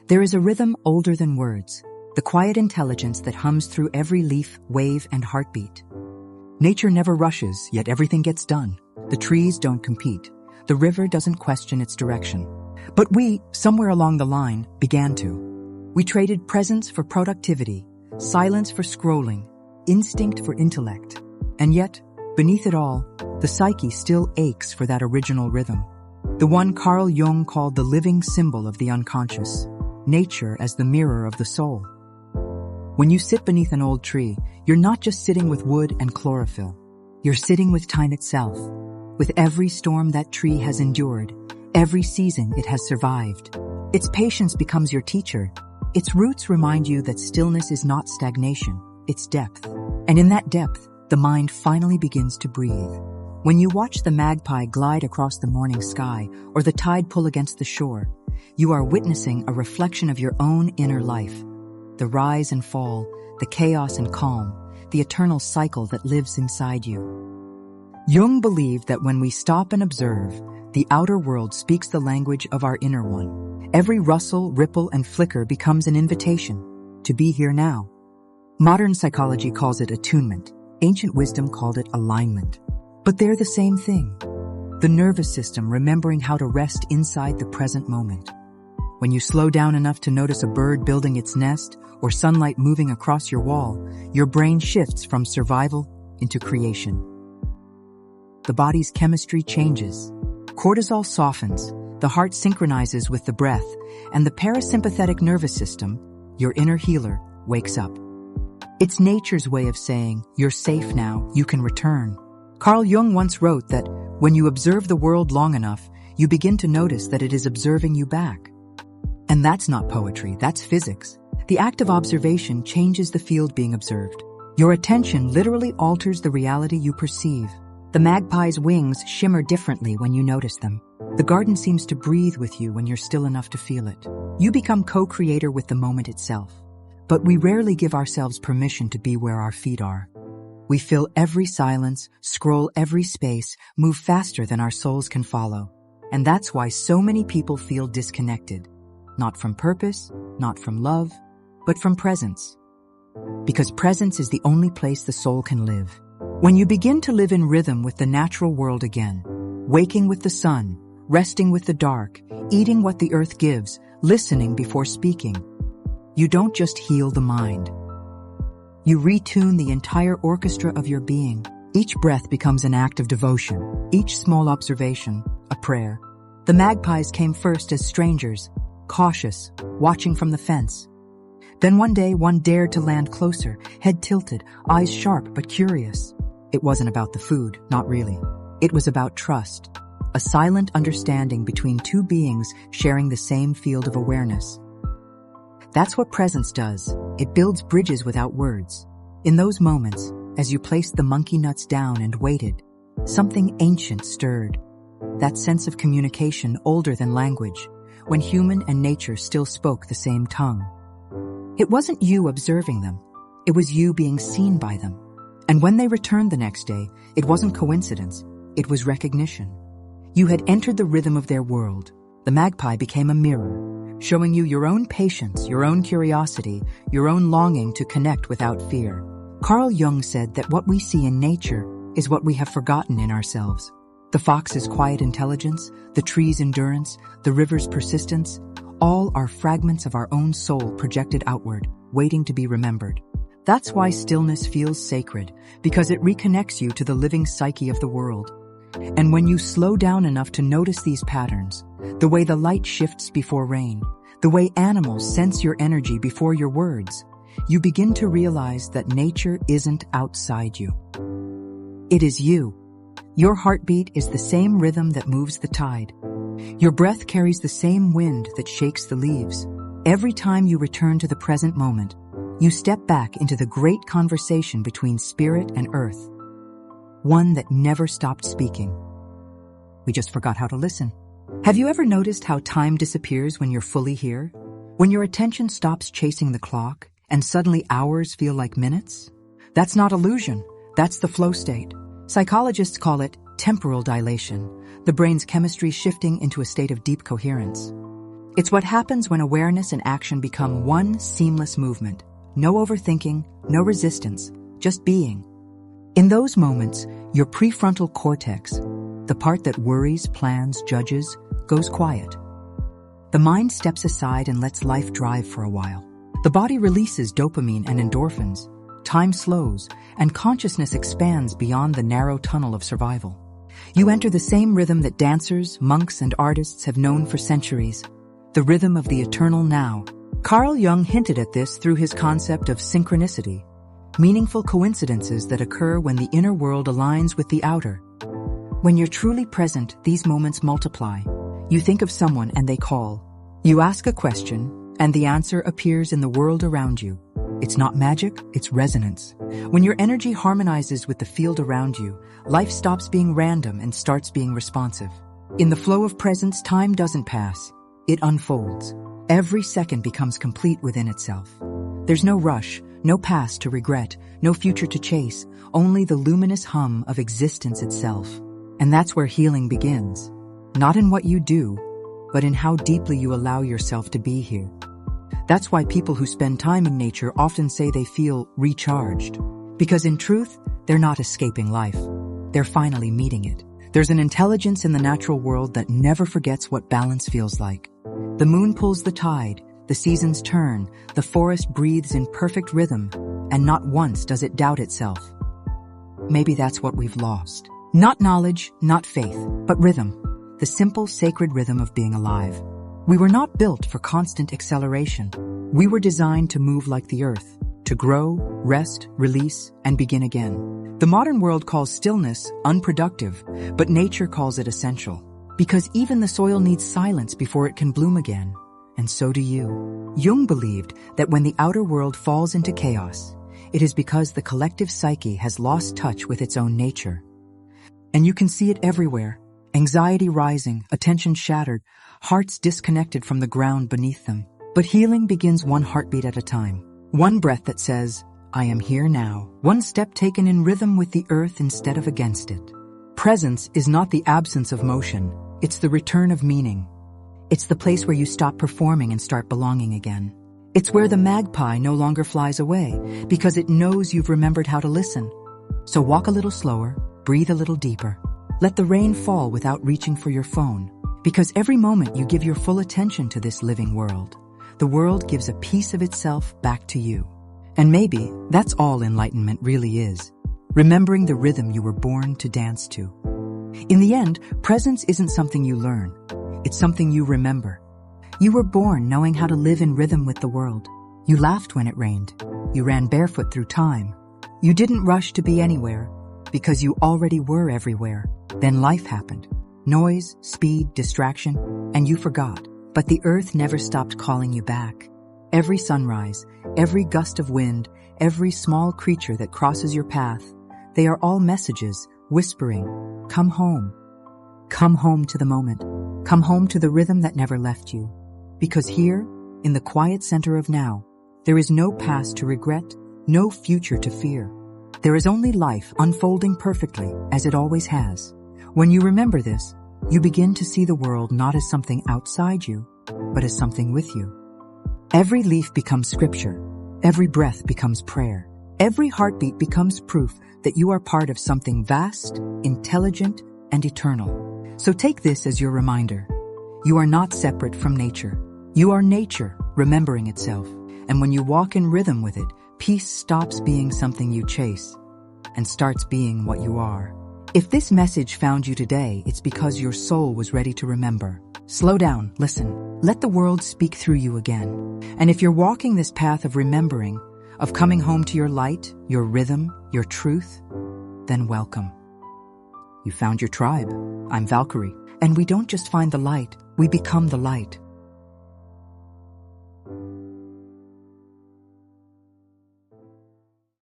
There is a rhythm older than words, the quiet intelligence that hums through every leaf, wave, and heartbeat. Nature never rushes, yet everything gets done. The trees don't compete. The river doesn't question its direction. But we, somewhere along the line, began to. We traded presence for productivity, silence for scrolling, instinct for intellect. And yet, beneath it all, the psyche still aches for that original rhythm. The one Carl Jung called the living symbol of the unconscious, nature as the mirror of the soul. When you sit beneath an old tree, you're not just sitting with wood and chlorophyll. You're sitting with time itself, with every storm that tree has endured, every season it has survived. Its patience becomes your teacher. Its roots remind you that stillness is not stagnation, it's depth. And in that depth, the mind finally begins to breathe. When you watch the magpie glide across the morning sky or the tide pull against the shore, you are witnessing a reflection of your own inner life. The rise and fall, the chaos and calm, the eternal cycle that lives inside you. Jung believed that when we stop and observe, the outer world speaks the language of our inner one. Every rustle, ripple, and flicker becomes an invitation to be here now. Modern psychology calls it attunement. Ancient wisdom called it alignment. But they're the same thing. The nervous system remembering how to rest inside the present moment. When you slow down enough to notice a bird building its nest or sunlight moving across your wall, your brain shifts from survival into creation. The body's chemistry changes. Cortisol softens, the heart synchronizes with the breath, and the parasympathetic nervous system, your inner healer, wakes up. It's nature's way of saying, you're safe now, you can return. Carl Jung once wrote that when you observe the world long enough, you begin to notice that it is observing you back. And that's not poetry, that's physics. The act of observation changes the field being observed. Your attention literally alters the reality you perceive. The magpie's wings shimmer differently when you notice them. The garden seems to breathe with you when you're still enough to feel it. You become co-creator with the moment itself. But we rarely give ourselves permission to be where our feet are. We fill every silence, scroll every space, move faster than our souls can follow. And that's why so many people feel disconnected. Not from purpose, not from love, but from presence. Because presence is the only place the soul can live. When you begin to live in rhythm with the natural world again, waking with the sun, resting with the dark, eating what the earth gives, listening before speaking, you don't just heal the mind. You retune the entire orchestra of your being. Each breath becomes an act of devotion, each small observation, a prayer. The magpies came first as strangers, cautious, watching from the fence. Then one day, one dared to land closer, head tilted, eyes sharp but curious. It wasn't about the food, not really. It was about trust, a silent understanding between two beings sharing the same field of awareness. That's what presence does. It builds bridges without words. In those moments, as you placed the monkey nuts down and waited, something ancient stirred. That sense of communication older than language, when human and nature still spoke the same tongue. It wasn't you observing them. It was you being seen by them. And when they returned the next day, it wasn't coincidence. It was recognition. You had entered the rhythm of their world. The magpie became a mirror, showing you your own patience, your own curiosity, your own longing to connect without fear. Carl Jung said that what we see in nature is what we have forgotten in ourselves. The fox's quiet intelligence, the tree's endurance, the river's persistence, all are fragments of our own soul projected outward, waiting to be remembered. That's why stillness feels sacred, because it reconnects you to the living psyche of the world. And when you slow down enough to notice these patterns, the way the light shifts before rain, the way animals sense your energy before your words, you begin to realize that nature isn't outside you. It is you. Your heartbeat is the same rhythm that moves the tide. Your breath carries the same wind that shakes the leaves. Every time you return to the present moment, you step back into the great conversation between spirit and earth. One that never stopped speaking. We just forgot how to listen. Have you ever noticed how time disappears when you're fully here? When your attention stops chasing the clock and suddenly hours feel like minutes? That's not illusion. That's the flow state. Psychologists call it temporal dilation, the brain's chemistry shifting into a state of deep coherence. It's what happens when awareness and action become one seamless movement. No overthinking, no resistance, just being. In those moments, your prefrontal cortex, the part that worries, plans, judges, goes quiet. The mind steps aside and lets life drive for a while. The body releases dopamine and endorphins. Time slows, and consciousness expands beyond the narrow tunnel of survival. You enter the same rhythm that dancers, monks, and artists have known for centuries, the rhythm of the eternal now. Carl Jung hinted at this through his concept of synchronicity, meaningful coincidences that occur when the inner world aligns with the outer. When you're truly present, these moments multiply. You think of someone and they call. You ask a question, and the answer appears in the world around you. It's not magic, it's resonance. When your energy harmonizes with the field around you, life stops being random and starts being responsive. In the flow of presence, time doesn't pass. It unfolds. Every second becomes complete within itself. There's no rush, no past to regret, no future to chase, only the luminous hum of existence itself. And that's where healing begins. Not in what you do, but in how deeply you allow yourself to be here. That's why people who spend time in nature often say they feel recharged. Because in truth, they're not escaping life. They're finally meeting it. There's an intelligence in the natural world that never forgets what balance feels like. The moon pulls the tide, the seasons turn, the forest breathes in perfect rhythm, and not once does it doubt itself. Maybe that's what we've lost. Not knowledge, not faith, but rhythm. The simple, sacred rhythm of being alive. We were not built for constant acceleration. We were designed to move like the earth, to grow, rest, release, and begin again. The modern world calls stillness unproductive, but nature calls it essential. Because even the soil needs silence before it can bloom again. And so do you. Jung believed that when the outer world falls into chaos, it is because the collective psyche has lost touch with its own nature. And you can see it everywhere. Anxiety rising, attention shattered, hearts disconnected from the ground beneath them. But healing begins one heartbeat at a time. One breath that says, I am here now. One step taken in rhythm with the earth instead of against it. Presence is not the absence of motion. It's the return of meaning. It's the place where you stop performing and start belonging again. It's where the magpie no longer flies away because it knows you've remembered how to listen. So walk a little slower, breathe a little deeper. Let the rain fall without reaching for your phone. Because every moment you give your full attention to this living world, the world gives a piece of itself back to you. And maybe that's all enlightenment really is. Remembering the rhythm you were born to dance to. In the end, presence isn't something you learn. It's something you remember. You were born knowing how to live in rhythm with the world. You laughed when it rained. You ran barefoot through time. You didn't rush to be anywhere because you already were everywhere. Then life happened. Noise, speed, distraction, and you forgot. But the earth never stopped calling you back. Every sunrise, every gust of wind, every small creature that crosses your path, they are all messages whispering, come home. Come home to the moment. Come home to the rhythm that never left you. Because here, in the quiet center of now, there is no past to regret, no future to fear. There is only life unfolding perfectly as it always has. When you remember this, you begin to see the world not as something outside you, but as something with you. Every leaf becomes scripture. Every breath becomes prayer. Every heartbeat becomes proof that you are part of something vast, intelligent, and eternal. So take this as your reminder. You are not separate from nature. You are nature, remembering itself. And when you walk in rhythm with it, peace stops being something you chase and starts being what you are. If this message found you today, it's because your soul was ready to remember. Slow down, listen. Let the world speak through you again. And if you're walking this path of remembering, of coming home to your light, your rhythm, your truth, then welcome. You found your tribe. I'm Valkyrie. And we don't just find the light, we become the light.